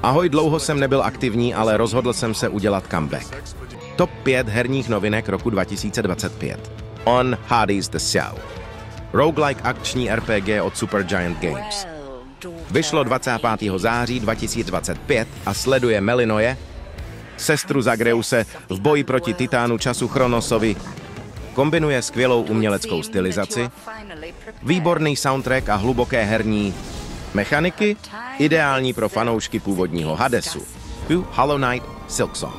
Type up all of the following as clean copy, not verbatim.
Ahoj, dlouho jsem nebyl aktivní, ale rozhodl jsem se udělat comeback. Top 5 herních novinek roku 2025. On Hades the Show. Roguelike akční RPG od Supergiant Games. Vyšlo 25. září 2025 a sleduje Melinoje, sestru Zagreuse, v boji proti titánu času Chronosovi. Kombinuje skvělou uměleckou stylizaci, výborný soundtrack a hluboké herní mechaniky, ideální pro fanoušky původního Hadesu. Hollow Knight Silksong.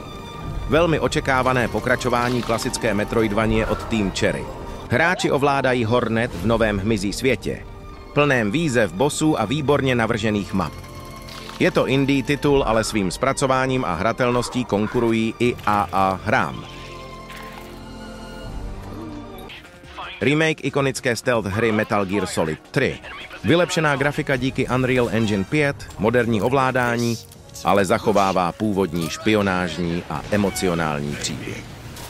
Velmi očekávané pokračování klasické Metroidvanie od Team Cherry. Hráči ovládají Hornet v novém hmyzí světě, plném výzev bossů a výborně navržených map. Je to indie titul, ale svým zpracováním a hratelností konkurují i AA hrám. Remake ikonické stealth hry Metal Gear Solid 3. Vylepšená grafika díky Unreal Engine 5, moderní ovládání, ale zachovává původní špionážní a emocionální příběh.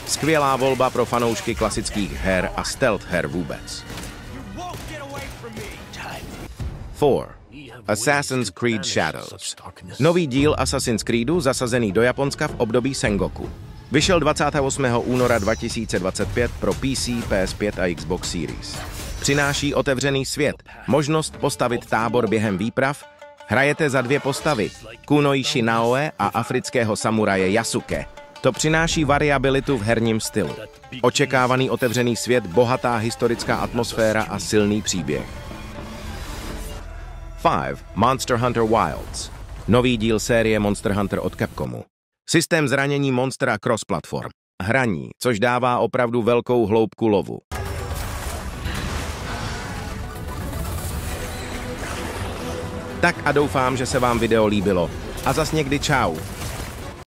Skvělá volba pro fanoušky klasických her a stealth her vůbec. 4. Assassin's Creed Shadows. Nový díl Assassin's Creedu zasazený do Japonska v období Sengoku. Vyšel 28. února 2025 pro PC, PS5 a Xbox Series. Přináší otevřený svět, možnost postavit tábor během výprav, hrajete za dvě postavy, Kunoichi Naoe a afrického samuraje Yasuke. To přináší variabilitu v herním stylu. Očekávaný otevřený svět, bohatá historická atmosféra a silný příběh. 5. Monster Hunter Wilds. Nový díl série Monster Hunter od Capcomu. Systém zranění monstera cross-platform. Hraní, což dává opravdu velkou hloubku lovu. Tak a doufám, že se vám video líbilo. A zas někdy čau.